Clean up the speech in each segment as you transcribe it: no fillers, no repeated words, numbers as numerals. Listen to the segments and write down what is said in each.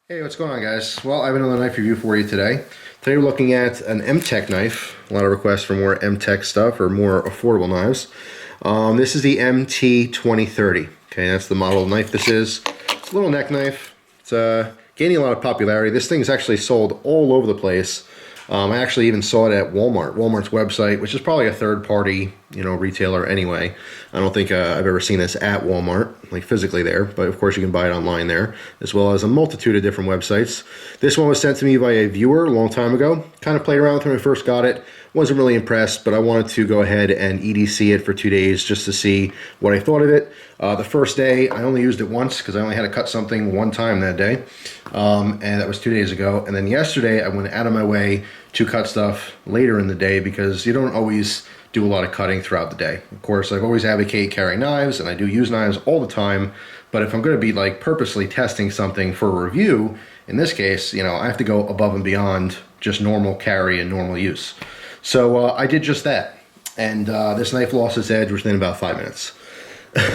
Hey, what's going on, guys? Well, I have another knife review for you today. Today we're looking at an MTech knife. A lot of requests for more MTech stuff or more affordable knives. This is the MT20-30. Okay, that's the model of knife this is. It's a little neck knife. It's gaining a lot of popularity. This thing's actually sold all over the place. I actually even saw it at Walmart's website, which is probably a third-party, retailer anyway. I don't think I've ever seen this at Walmart, like physically there, but of course you can buy it online there, as well as a multitude of different websites. This one was sent to me by a viewer a long time ago. Kind of played around with it when I first got it. Wasn't really impressed, but I wanted to go ahead and EDC it for 2 days just to see what I thought of it. The first day, I only used it once because I only had to cut something one time that day, and that was 2 days ago. And then yesterday, I went out of my way to cut stuff later in the day because you don't always do a lot of cutting throughout the day. Of course, I've always advocated carrying knives, and I do use knives all the time, but if I'm going to be like purposely testing something for a review, in this case, I have to go above and beyond just normal carry and normal use. So I did just that, and this knife lost its edge within about 5 minutes.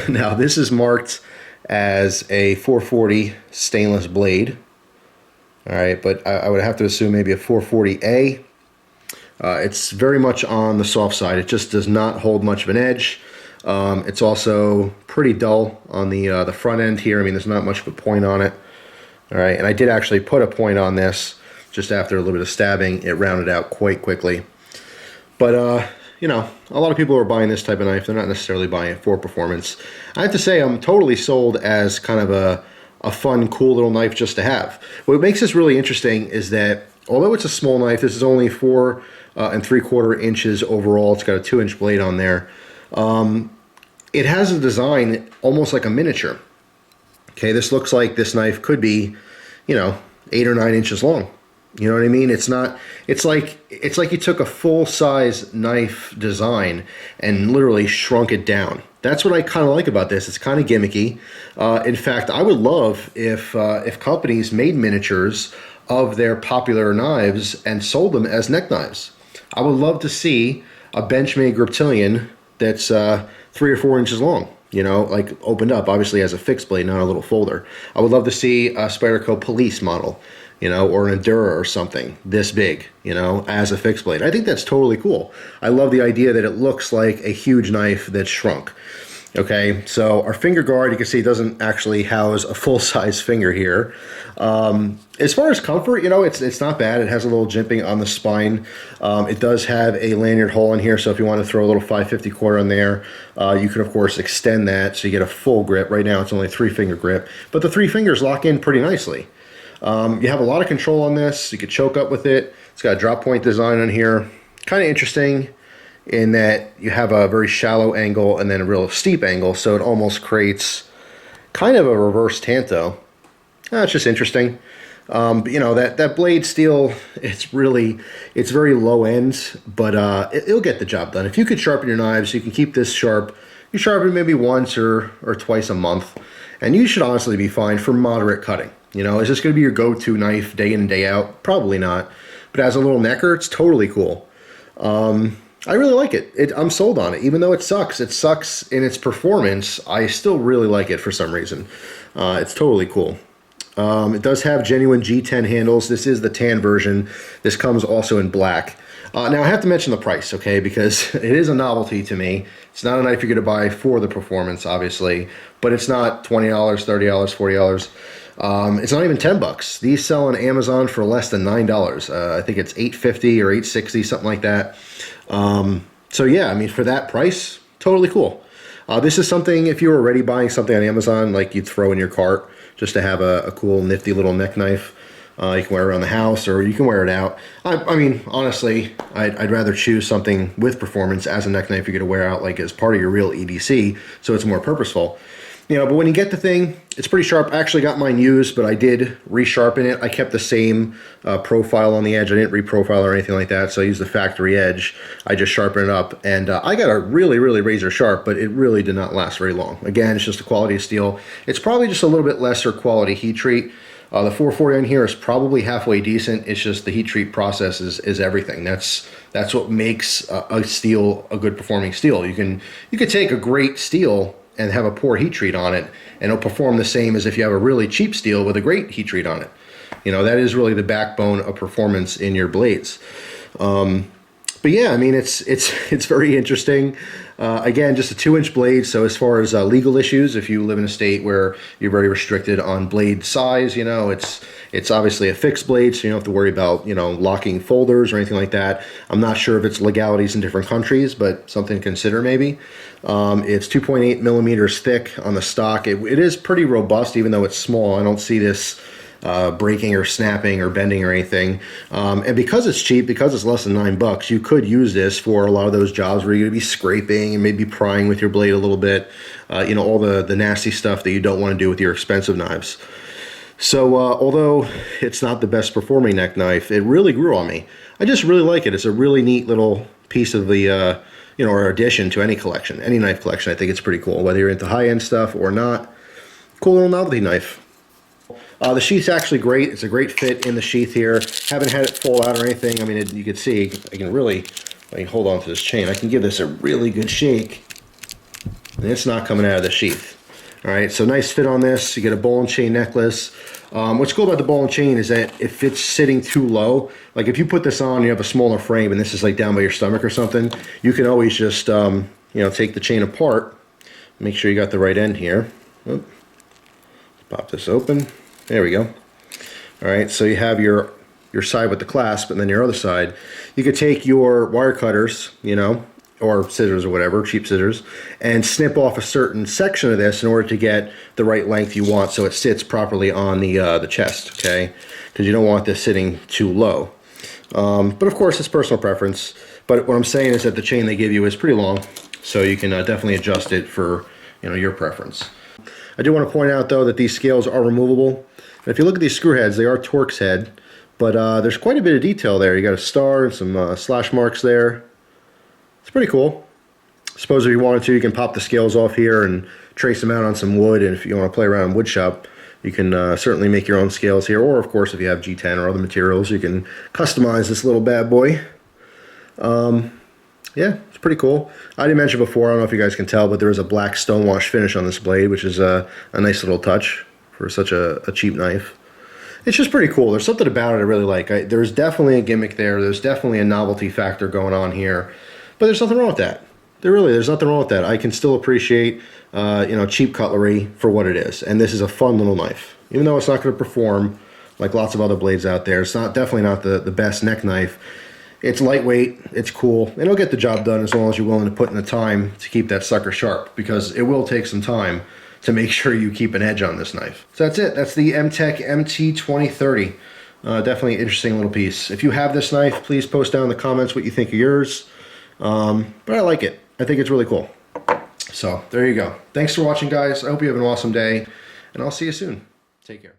Now, this is marked as a 440 stainless blade. All right, but I would have to assume maybe a 440A. It's very much on the soft side. It just does not hold much of an edge. It's also pretty dull on the front end here. I mean, there's not much of a point on it. All right, and I did actually put a point on this just after a little bit of stabbing. It rounded out quite quickly. But, a lot of people are buying this type of knife. They're not necessarily buying it for performance. I have to say I'm totally sold as kind of a fun, cool little knife just to have. What makes this really interesting is that although it's a small knife, this is only 4 3/4 inches overall. It's got a 2-inch blade on there. It has a design almost like a miniature. Okay, this looks like this knife could be, 8 or 9 inches long. You know what I mean? It's like you took a full-size knife design and literally shrunk it down. That's what I kind of like about this. It's kind of gimmicky. In fact, I would love if companies made miniatures of their popular knives and sold them as neck knives. I would love to see a Benchmade Griptilian that's 3 or 4 inches long. Like opened up, obviously as a fixed blade, not a little folder. I would love to see a Spyderco Police model, or an Endura or something this big, as a fixed blade. I think that's totally cool. I love the idea that it looks like a huge knife that's shrunk. Okay, so our finger guard, you can see it doesn't actually house a full-size finger here. As far as comfort, it's not bad. It has a little jimping on the spine. It does have a lanyard hole in here, so if you want to throw a little 550 quarter in there, you can, of course, extend that so you get a full grip. Right now, it's only a 3-finger grip, but the 3 fingers lock in pretty nicely. You have a lot of control on this. You could choke up with it. It's got a drop point design on here. Kind of interesting in that you have a very shallow angle and then a real steep angle, so it almost creates kind of a reverse tanto. It's just interesting. But, that blade steel, it's very low end, but it'll get the job done. If you could sharpen your knives, you can keep this sharp. You sharpen maybe once or twice a month, and you should honestly be fine for moderate cutting. Is this going to be your go-to knife day in and day out? Probably not. But as a little necker, it's totally cool. I really like it. I'm sold on it. Even though it sucks in its performance, I still really like it for some reason. It's totally cool. It does have genuine G10 handles. This is the tan version. This comes also in black. Now, I have to mention the price, okay, because it is a novelty to me. It's not a knife you're going to buy for the performance, obviously, but it's not $20, $30, $40. It's not even $10. These sell on Amazon for less than $9. I think it's $8.50 or $8.60, something like that. So yeah, I mean, for that price, totally cool. This is something, if you were already buying something on Amazon, like you'd throw in your cart just to have a cool, nifty little neck knife. You can wear it around the house, or you can wear it out. I mean, honestly, I'd rather choose something with performance as a neck knife you're going to wear out like as part of your real EDC, so it's more purposeful. But when you get the thing, it's pretty sharp. I actually got mine used, but I did resharpen it. I kept the same profile on the edge. I didn't reprofile or anything like that, so I used the factory edge. I just sharpened it up, and I got a really, really razor sharp, but it really did not last very long. Again, it's just the quality of steel. It's probably just a little bit lesser quality heat treat. The 440 in here is probably halfway decent. It's just the heat treat process is everything. That's what makes a steel a good performing steel. You could take a great steel and have a poor heat treat on it, and it'll perform the same as if you have a really cheap steel with a great heat treat on it. You know, that is really the backbone of performance in your blades. But yeah, I mean, it's very interesting. Again, just a 2-inch blade. So as far as legal issues, if you live in a state where you're very restricted on blade size, you know, it's obviously a fixed blade, so you don't have to worry about, you know, locking folders or anything like that. I'm not sure if it's legalities in different countries, but something to consider maybe. It's 2.8 millimeters thick on the stock. It is pretty robust, even though it's small. I don't see this breaking or snapping or bending or anything. And because it's cheap, because it's less than $9, you could use this for a lot of those jobs where you're going to be scraping and maybe prying with your blade a little bit. You know, all the nasty stuff that you don't want to do with your expensive knives. So although it's not the best performing neck knife, it really grew on me. I just really like it. It's a really neat little piece of the, you know, or addition to any collection, any knife collection. I think it's pretty cool, whether you're into high-end stuff or not. Cool little novelty knife. The sheath's actually great. It's a great fit in the sheath here. Haven't had it fall out or anything. I mean, you can see, I can really, I can hold on to this chain. I can give this a really good shake, and it's not coming out of the sheath. All right, so nice fit on this. You get a ball and chain necklace. What's cool about the ball and chain is that if it's sitting too low, like if you put this on, you have a smaller frame, and this is like down by your stomach or something, you can always just, you know, take the chain apart. Make sure you got the right end here. Oop. Pop this open. There we go. All right, so you have your side with the clasp, and then your other side. You could take your wire cutters, you know, or scissors or whatever, cheap scissors, and snip off a certain section of this in order to get the right length you want so it sits properly on the chest, okay? Because you don't want this sitting too low. But of course, it's personal preference. But what I'm saying is that the chain they give you is pretty long, so you can definitely adjust it for, you know, your preference. I do want to point out, though, that these scales are removable. And if you look at these screw heads, they are Torx head, but there's quite a bit of detail there. You got a star and some slash marks there. It's pretty cool. I suppose if you wanted to, you can pop the scales off here and trace them out on some wood, and if you want to play around in wood shop, you can certainly make your own scales here, or of course, if you have G10 or other materials, you can customize this little bad boy. Yeah, it's pretty cool. I didn't mention before, I don't know if you guys can tell, but there is a black stonewash finish on this blade, which is a nice little touch for such a cheap knife. It's just pretty cool. There's something about it I really like. There's definitely a gimmick there. There's definitely a novelty factor going on here, but there's nothing wrong with that. There's nothing wrong with that. I can still appreciate, you know, cheap cutlery for what it is, and this is a fun little knife. Even though it's not going to perform like lots of other blades out there, it's definitely not the best neck knife. It's lightweight, it's cool, and it'll get the job done as long as you're willing to put in the time to keep that sucker sharp, because it will take some time to make sure you keep an edge on this knife. So that's it. That's the MTech MT20-30. Definitely an interesting little piece. If you have this knife, please post down in the comments what you think of yours. But I like it. I think it's really cool. So there you go. Thanks for watching, guys. I hope you have an awesome day, and I'll see you soon. Take care.